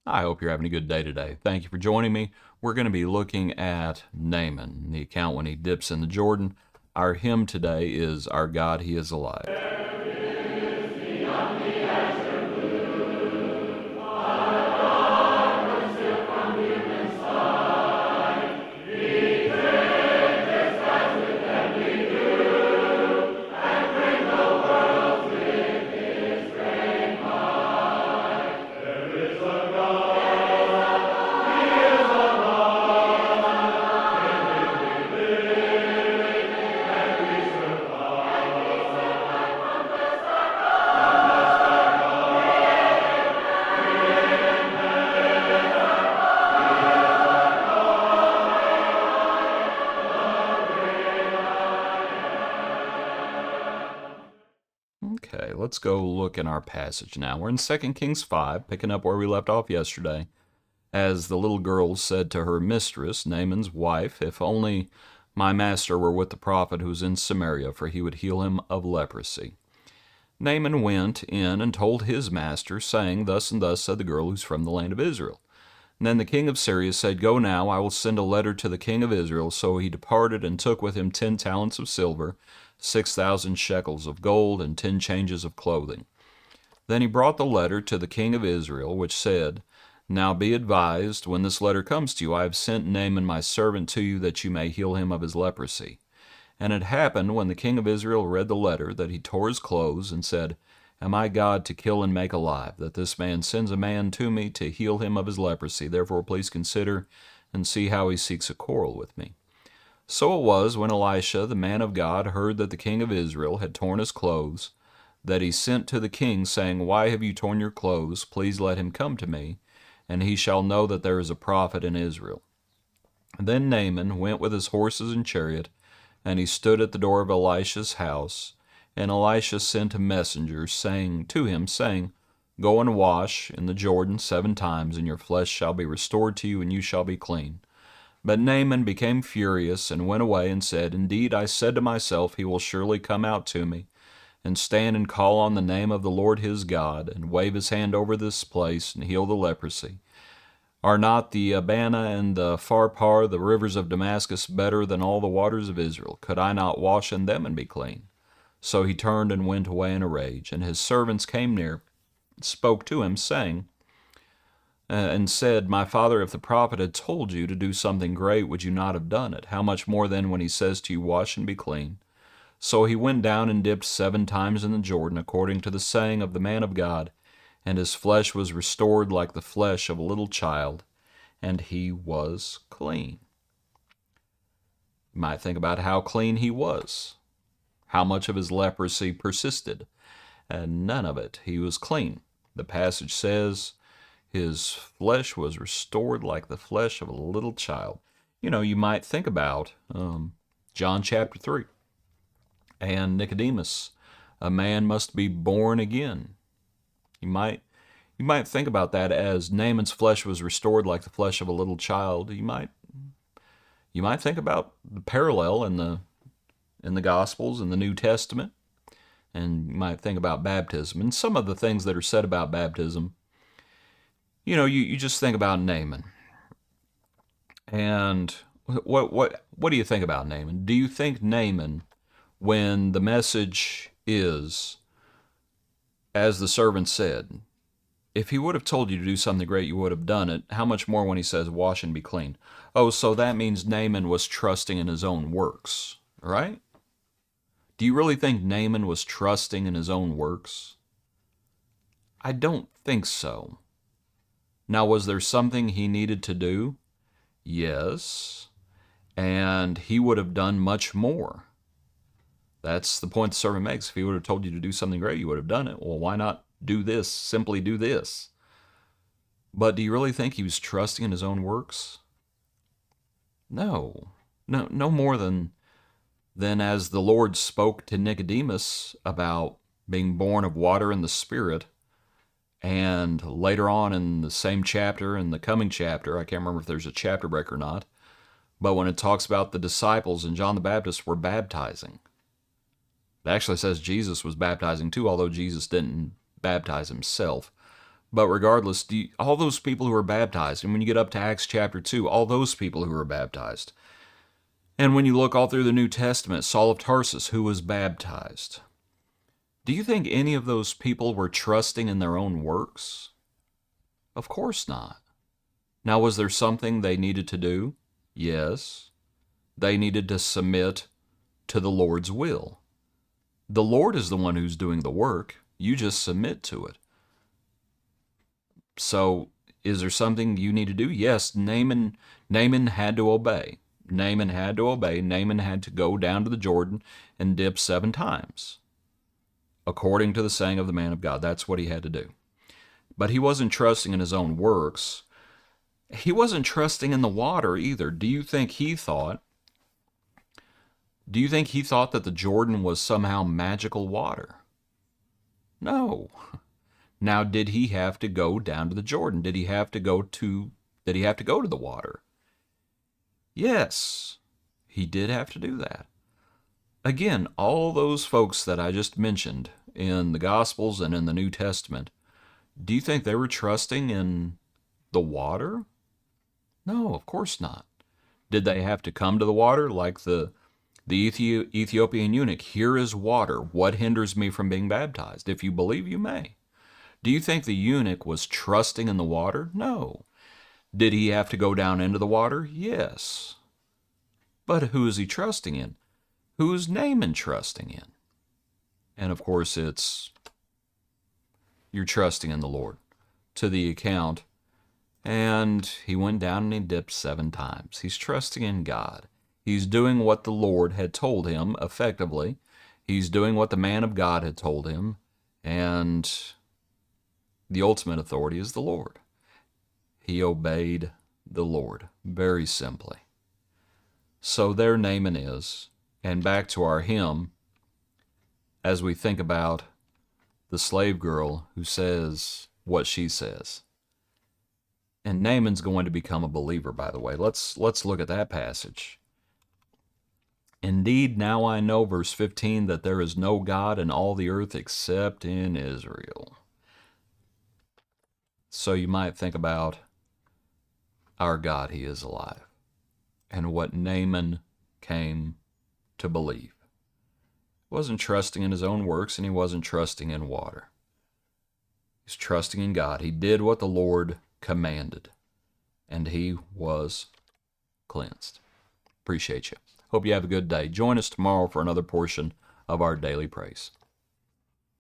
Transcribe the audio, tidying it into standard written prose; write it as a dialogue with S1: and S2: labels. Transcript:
S1: I hope you're having a good day today. Thank you for joining me. We're going to be looking at Naaman, the account when he dips in the Jordan. Our hymn today is Our God, He is Alive. Okay, let's go look in our passage now. We're in 2 Kings 5, picking up where we left off yesterday. As the little girl said to her mistress, Naaman's wife, "If only my master were with the prophet who is in Samaria, for he would heal him of leprosy." Naaman went in and told his master, saying, "Thus and thus said the girl who's from the land of Israel." And then the king of Syria said, "Go now, I will send a letter to the king of Israel." So he departed and took with him 10 talents of silver, 6,000 shekels of gold, and 10 changes of clothing. Then he brought the letter to the king of Israel, which said, "Now be advised, when this letter comes to you, I have sent Naaman my servant to you, that you may heal him of his leprosy." And it happened, when the king of Israel read the letter, that he tore his clothes and said, "Am I God to kill and make alive, that this man sends a man to me to heal him of his leprosy? Therefore please consider and see how he seeks a quarrel with me." So it was, when Elisha, the man of God, heard that the king of Israel had torn his clothes, that he sent to the king, saying, "Why have you torn your clothes? Please let him come to me, and he shall know that there is a prophet in Israel." And then Naaman went with his horses and chariot, and he stood at the door of Elisha's house. And Elisha sent a messenger to him, saying, "Go and wash in the Jordan 7 times, and your flesh shall be restored to you, and you shall be clean." But Naaman became furious and went away and said, "Indeed, I said to myself, he will surely come out to me, and stand and call on the name of the Lord his God, and wave his hand over this place, and heal the leprosy. Are not the Abana and the Pharpar, the rivers of Damascus, better than all the waters of Israel? Could I not wash in them and be clean?" So he turned and went away in a rage. And his servants came near, spoke to him, saying, and said, "My father, if the prophet had told you to do something great, would you not have done it? How much more then when he says to you, wash and be clean?" So he went down and dipped 7 times in the Jordan, according to the saying of the man of God, and his flesh was restored like the flesh of a little child, and he was clean. You might think about how clean he was, how much of his leprosy persisted, and none of it. He was clean. The passage says, his flesh was restored like the flesh of a little child. You might think about John chapter 3 and Nicodemus. A man must be born again. You might think about that as Naaman's flesh was restored like the flesh of a little child. You might think about the parallel in the Gospels and the New Testament, and you might think about baptism and some of the things that are said about baptism. You just think about Naaman. And what do you think about Naaman? Do you think Naaman, when the message is, as the servant said, if he would have told you to do something great, you would have done it, how much more when he says, wash and be clean? Oh, so that means Naaman was trusting in his own works, right? Do you really think Naaman was trusting in his own works? I don't think so. Now, was there something he needed to do? Yes. And he would have done much more. That's the point the servant makes. If he would have told you to do something great, you would have done it. Well, why not do this? Simply do this. But do you really think he was trusting in his own works? No. No more than as the Lord spoke to Nicodemus about being born of water and the Spirit. And later on in the same chapter, in the coming chapter, I can't remember if there's a chapter break or not, but when it talks about the disciples and John the Baptist were baptizing, it actually says Jesus was baptizing too, although Jesus didn't baptize himself. But regardless, all those people who were baptized, and when you get up to Acts chapter 2, all those people who were baptized. And when you look all through the New Testament, Saul of Tarsus, who was baptized. Do you think any of those people were trusting in their own works? Of course not. Now, was there something they needed to do? Yes. They needed to submit to the Lord's will. The Lord is the one who's doing the work. You just submit to it. So, is there something you need to do? Yes, Naaman had to obey. Naaman had to obey. Naaman had to go down to the Jordan and dip 7 times. According to the saying of the man of God, that's what he had to do. But he wasn't trusting in his own works. He wasn't trusting in the water either. Do you think he thought that the Jordan was somehow magical water? No. Now, did he have to go down to the Jordan? Did he have to go to the water? Yes, he did have to do that. Again, all those folks that I just mentioned in the Gospels and in the New Testament, do you think they were trusting in the water? No, of course not. Did they have to come to the water like the Ethiopian eunuch? Here is water. What hinders me from being baptized? If you believe, you may. Do you think the eunuch was trusting in the water? No. Did he have to go down into the water? Yes. But who is he trusting in? Who's Naaman trusting in? And of course, you're trusting in the Lord. To the account, and he went down and he dipped 7 times. He's trusting in God. He's doing what the Lord had told him effectively. He's doing what the man of God had told him, and the ultimate authority is the Lord. He obeyed the Lord, very simply. So there Naaman is. And back to our hymn, as we think about the slave girl who says what she says. And Naaman's going to become a believer, by the way. Let's look at that passage. Indeed, now I know, verse 15, that there is no God in all the earth except in Israel. So you might think about our God, he is alive, and what Naaman came to believe. He wasn't trusting in his own works, and he wasn't trusting in water. He's trusting in God. He did what the Lord commanded, and he was cleansed. Appreciate you. Hope you have a good day. Join us tomorrow for another portion of our daily praise.